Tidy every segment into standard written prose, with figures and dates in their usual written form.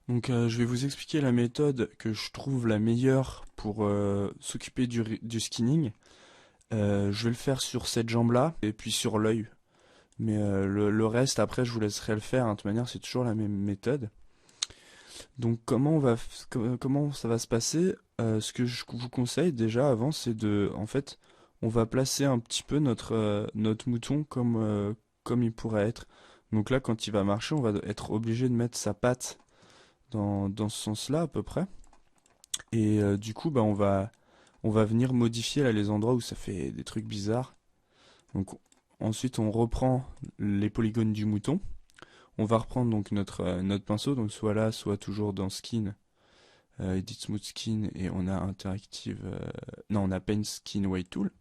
Donc je vais vous expliquer la méthode que je trouve la meilleure pour s'occuper du skinning. Je vais le faire sur cette jambe-là et puis sur l'œil. Mais le reste, après, je vous laisserai le faire, hein. De toute manière, c'est toujours la même méthode. Donc comment ça va se passer? Ce que je vous conseille déjà avant, c'est en fait, on va placer un petit peu notre mouton comme il pourrait être. Donc là, quand il va marcher, on va être obligé de mettre sa patte dans ce sens-là à peu près. Et du coup, bah, on va venir modifier là, les endroits où ça fait des trucs bizarres. Donc ensuite, on reprend les polygones du mouton. On va reprendre donc notre pinceau, donc soit là, soit toujours dans Skin, Edit Smooth Skin, et on a Interactive, non, on a Paint Skin White Tool.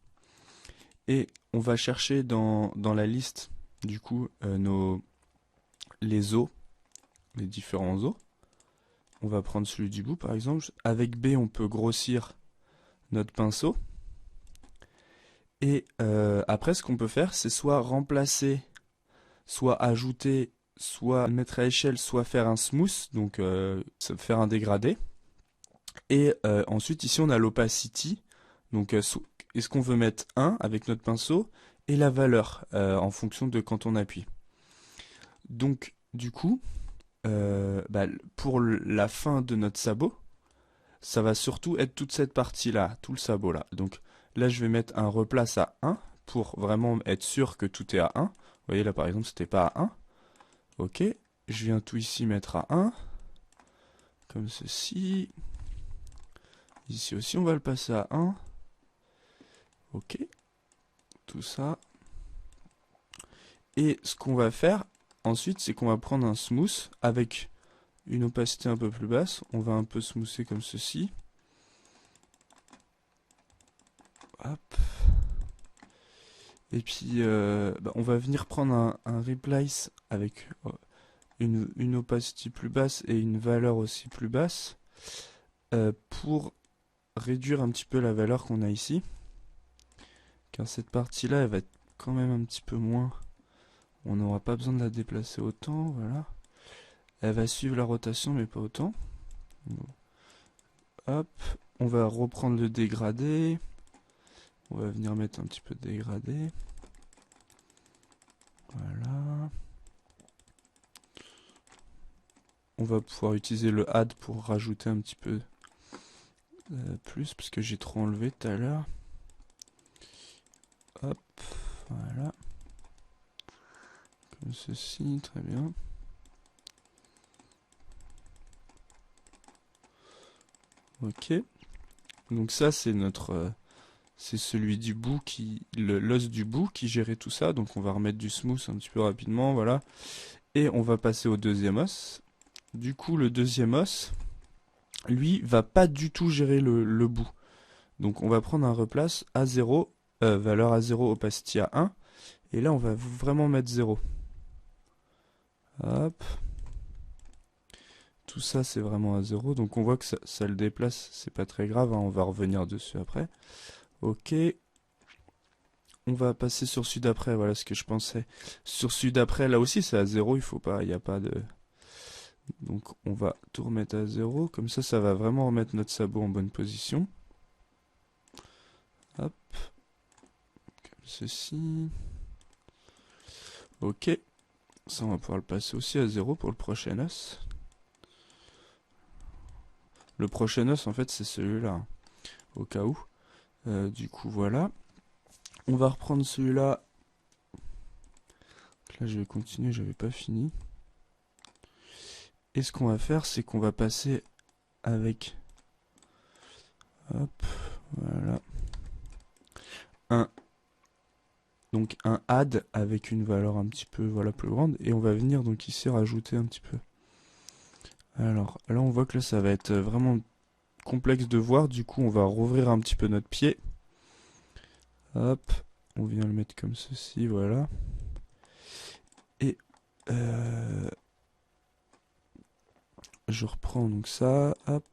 Et on va chercher dans la liste, du coup, les os, les différents os. On va prendre celui du bout par exemple. Avec B, on peut grossir notre pinceau. Et après, ce qu'on peut faire, c'est soit remplacer, soit ajouter, soit mettre à échelle, soit faire un smooth, donc faire un dégradé. Et ensuite, ici, on a l'opacity. Donc, est-ce qu'on veut mettre 1 avec notre pinceau et la valeur en fonction de quand on appuie. Donc, du coup, bah, pour la fin de notre sabot, ça va surtout être toute cette partie-là, tout le sabot là. Donc là, je vais mettre un replace à 1 pour vraiment être sûr que tout est à 1. Vous voyez là, par exemple, c'était pas à 1. Ok, je viens tout ici mettre à 1, comme ceci. Ici aussi, on va le passer à 1. Ok, tout ça. Et ce qu'on va faire ensuite, c'est qu'on va prendre un smooth avec une opacité un peu plus basse. On va un peu smoother comme ceci. Hop. Et puis, bah, on va venir prendre un replace avec une opacité plus basse et une valeur aussi plus basse pour réduire un petit peu la valeur qu'on a ici. Car cette partie-là, elle va être quand même un petit peu moins. On n'aura pas besoin de la déplacer autant, voilà. Elle va suivre la rotation, mais pas autant. Hop, on va reprendre le dégradé. On va venir mettre un petit peu de dégradé. Voilà. On va pouvoir utiliser le add pour rajouter un petit peu plus, parce que j'ai trop enlevé tout à l'heure. Hop, voilà. Comme ceci, très bien. Ok. Donc ça, c'est c'est celui du bout l'os du bout qui gérait tout ça. Donc on va remettre du smooth un petit peu rapidement, voilà. Et on va passer au deuxième os. Du coup, le deuxième os, lui, va pas du tout gérer le bout. Donc on va prendre un replace à 0, valeur à 0, opacity à 1. Et là, on va vraiment mettre 0. Hop. Tout ça, c'est vraiment à 0. Donc on voit que ça le déplace. C'est pas très grave, hein, on va revenir dessus après. Ok. On va passer sur celui d'après, voilà ce que je pensais. Sur celui d'après, là aussi, c'est à 0. Il faut pas, il n'y a pas de... Donc on va tout remettre à 0. Comme ça va vraiment remettre notre sabot en bonne position. Hop. Comme ceci. Ok. Ça, on va pouvoir le passer aussi à 0 pour le prochain os. Le prochain os, en fait, c'est celui-là, hein, au cas où. Du coup, voilà. On va reprendre celui-là. Là, je vais continuer, j'avais pas fini. Et ce qu'on va faire, c'est qu'on va passer avec... Hop, voilà. Donc un add avec une valeur un petit peu voilà, plus grande. Et on va venir donc ici rajouter un petit peu. Alors là, on voit que là, ça va être vraiment complexe de voir. Du coup, on va rouvrir un petit peu notre pied. Hop, on vient le mettre comme ceci, voilà. Et je reprends donc ça, hop.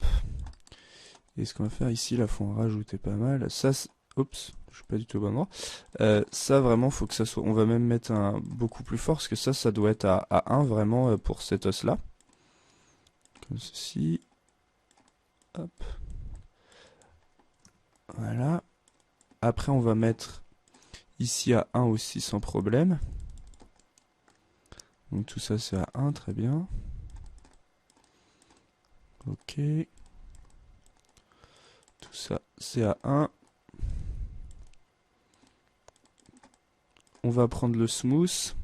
Et ce qu'on va faire ici, là, faut en rajouter pas mal. Ça, oups, je suis pas du tout au bon endroit. Ça, vraiment, faut que ça soit... On va même mettre un beaucoup plus fort, parce que ça doit être à 1, vraiment, pour cet os-là. comme ceci. Hop. Voilà. Après, on va mettre ici à 1 aussi sans problème. Donc tout ça c'est à 1, très bien. Ok. Tout ça c'est à 1. On va prendre le smooth.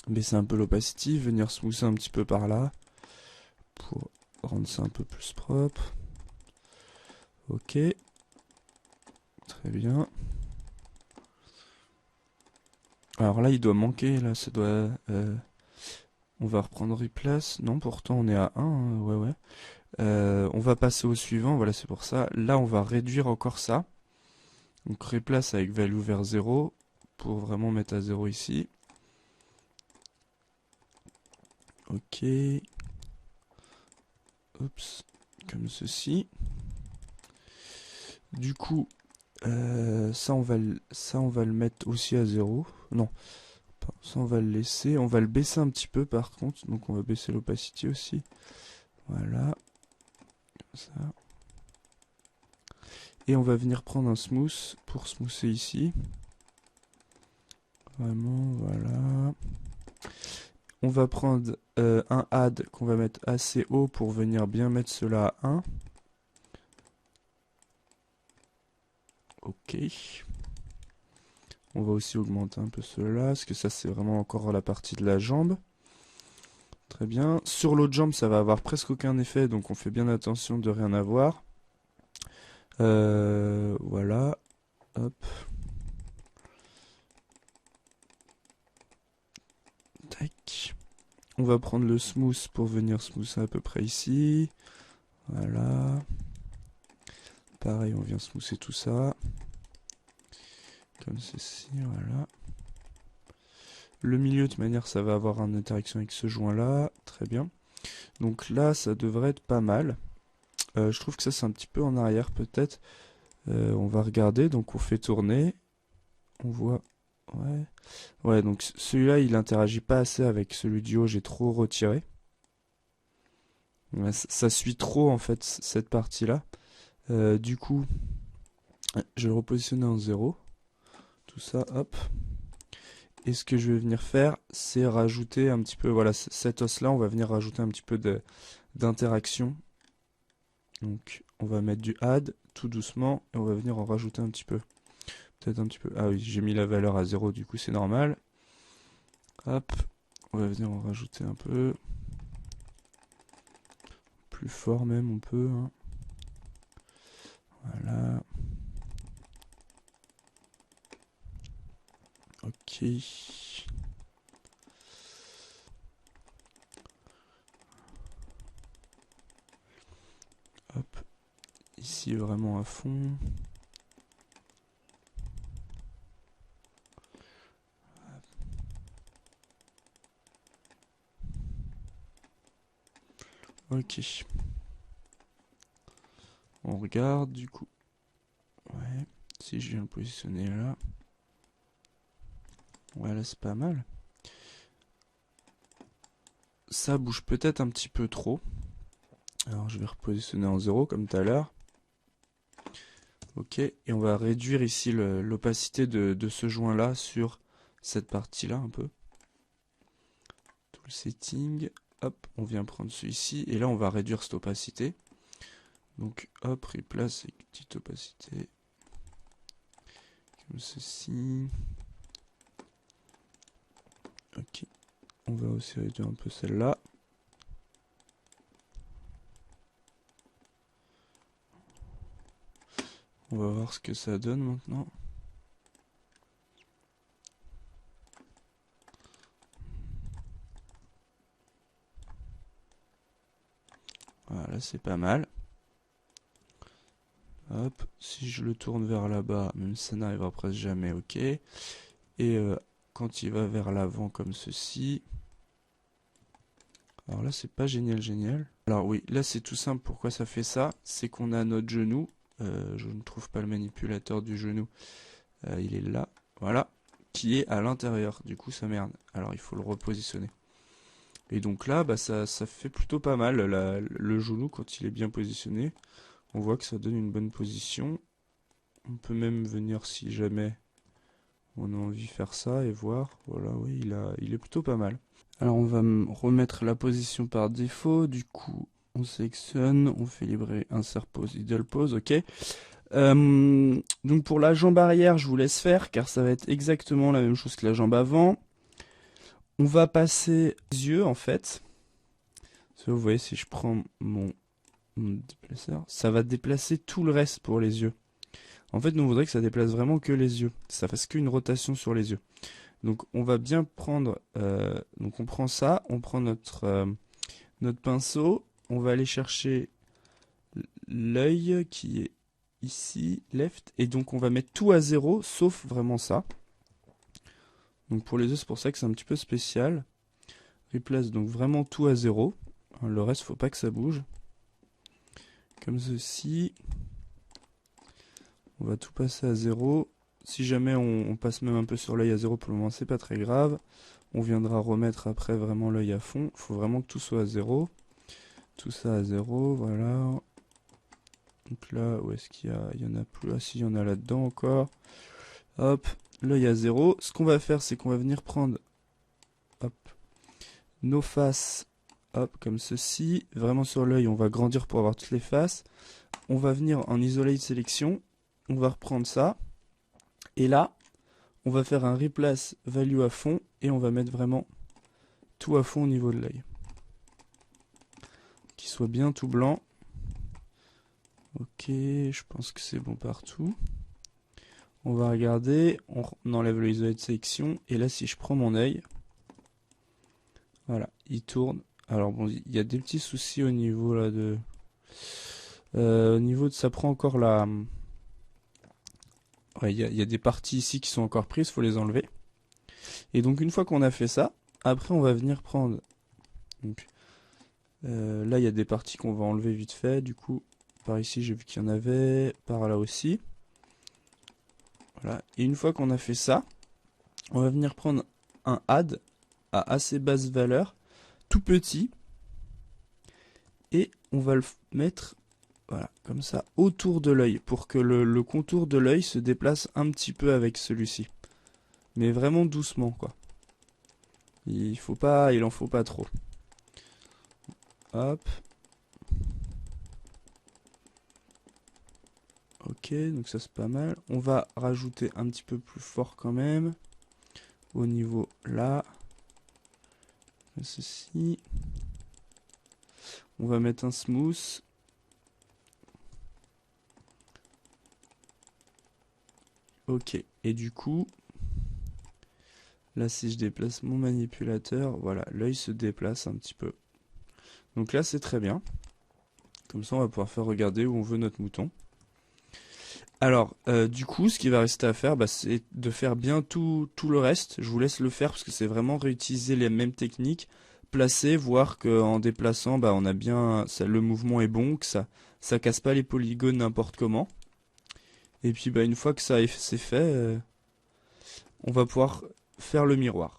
Baisser un peu l'opacity, venir smoother un petit peu par là. Pour rendre ça un peu plus propre. Ok. Très bien. Alors là il doit manquer, là ça doit... on va reprendre replace. Non, pourtant on est à 1, hein, ouais ouais. On va passer au suivant, voilà c'est pour ça. Là on va réduire encore ça. Donc replace avec value vers 0 pour vraiment mettre à 0 ici. Ok. Oups. Comme ceci. Du coup, ça on va le mettre aussi à 0. Non, ça on va le laisser. On va le baisser un petit peu par contre. Donc on va baisser l'opacity aussi. Voilà. Comme ça. Et on va venir prendre un smooth pour smoother ici. Vraiment, voilà. On va prendre un add qu'on va mettre assez haut pour venir bien mettre cela à 1. Ok. On va aussi augmenter un peu cela, parce que ça c'est vraiment encore la partie de la jambe. Très bien. Sur l'autre jambe, ça va avoir presque aucun effet, donc on fait bien attention de rien avoir. Voilà. Hop. Tac. On va prendre le smooth pour venir smoother à peu près ici. Voilà. Pareil, on vient smoother tout ça. Comme ceci, voilà. Le milieu, de toute manière, ça va avoir une interaction avec ce joint-là. Très bien. Donc là, ça devrait être pas mal. Je trouve que ça, c'est un petit peu en arrière, peut-être. On va regarder. Donc, on fait tourner. On voit... Ouais. Ouais, donc celui-là, il interagit pas assez avec celui du haut. J'ai trop retiré. Ouais, ça suit trop, en fait, cette partie-là. Du coup, je vais le repositionner en 0. Tout ça, hop. Et ce que je vais venir faire, c'est rajouter un petit peu, voilà, cet os-là, on va venir rajouter un petit peu d'interaction. Donc, on va mettre du add tout doucement et on va venir en rajouter un petit peu. Peut-être un petit peu. Ah oui, j'ai mis la valeur à 0, du coup c'est normal. Hop, on va venir en rajouter un peu. Plus fort même, on peut. Hein. Voilà. Ok. Hop. Ici vraiment à fond. Ok. On regarde du coup. Ouais. Si je viens le positionner là. Ouais, là c'est pas mal. Ça bouge peut-être un petit peu trop. Alors je vais repositionner en 0 comme tout à l'heure. Ok, et on va réduire ici l'opacité de ce joint là sur cette partie là un peu. Tout le setting. Hop, on vient prendre celui-ci et là on va réduire cette opacité. Donc hop, replace avec une petite opacité. Comme ceci. Ok, on va aussi réduire un peu celle-là. On va voir ce que ça donne maintenant. Voilà, c'est pas mal. Hop, si je le tourne vers là-bas, même si ça n'arrivera presque jamais, ok. Et quand il va vers l'avant comme ceci. Alors là, c'est pas génial, génial. Alors oui, là c'est tout simple. Pourquoi ça fait ça? C'est qu'on a notre genou. Je ne trouve pas le manipulateur du genou. Il est là, voilà. Qui est à l'intérieur. Du coup, ça merde. Alors il faut le repositionner. Et donc là, bah, ça fait plutôt pas mal. Le genou, quand il est bien positionné, on voit que ça donne une bonne position. On peut même venir, si jamais on a envie de faire ça, et voir. Voilà, oui, il est plutôt pas mal. Alors on va remettre la position par défaut. Du coup, on sélectionne, on fait livrer, insert pose, idle pose, ok. Donc pour la jambe arrière, je vous laisse faire, car ça va être exactement la même chose que la jambe avant. On va passer les yeux, en fait. Vous voyez, si je prends mon déplaceur, ça va déplacer tout le reste pour les yeux. En fait, nous on voudrait que ça déplace vraiment que les yeux. Ça fasse qu'une rotation sur les yeux. Donc on va bien prendre, donc on prend ça, on prend notre pinceau, on va aller chercher l'œil qui est ici, left, et donc on va mettre tout à 0, sauf vraiment ça. Donc pour les yeux, c'est pour ça que c'est un petit peu spécial. Replace donc vraiment tout à 0. Le reste, faut pas que ça bouge. Comme ceci. On va tout passer à 0. Si jamais on passe même un peu sur l'œil à 0 pour le moment, c'est pas très grave. On viendra remettre après vraiment l'œil à fond. Il faut vraiment que tout soit à 0. Tout ça à 0, voilà. Donc là, où est-ce qu'il y a? Il y en a plus. Ah si, il y en a là-dedans encore. Hop, l'œil à 0. Ce qu'on va faire, c'est qu'on va venir prendre hop, nos faces, hop, comme ceci. Vraiment sur l'œil, on va grandir pour avoir toutes les faces. On va venir en isolate sélection. On va reprendre ça. Et là, on va faire un replace value à fond. Et on va mettre vraiment tout à fond au niveau de l'œil. Qu'il soit bien tout blanc. Ok, je pense que c'est bon partout. On va regarder, on enlève le isolate sélection. Et là, si je prends mon œil, voilà, il tourne. Alors bon, il y a des petits soucis au niveau là de... au niveau de... Ça prend encore la... Ouais, il y a des parties ici qui sont encore prises, faut les enlever. Et donc une fois qu'on a fait ça, après on va venir prendre... Donc, là il y a des parties qu'on va enlever vite fait, du coup par ici j'ai vu qu'il y en avait, par là aussi. Voilà, et une fois qu'on a fait ça, on va venir prendre un add à assez basse valeur, tout petit, et on va le mettre... Voilà, comme ça, autour de l'œil, pour que le contour de l'œil se déplace un petit peu avec celui-ci. Mais vraiment doucement, quoi. Il en faut pas trop. Hop. Ok, donc ça c'est pas mal. On va rajouter un petit peu plus fort quand même. Au niveau là. Ceci. On va mettre un smooth. Ok, et du coup, là si je déplace mon manipulateur, voilà, l'œil se déplace un petit peu. Donc là c'est très bien. Comme ça on va pouvoir faire regarder où on veut notre mouton. Alors, du coup, ce qui va rester à faire, bah, c'est de faire bien tout le reste. Je vous laisse le faire parce que c'est vraiment réutiliser les mêmes techniques. Placer, voir qu'en déplaçant, bah, on a bien, le mouvement est bon, que ça casse pas les polygones n'importe comment. Et puis, bah, une fois que ça c'est fait, on va pouvoir faire le miroir.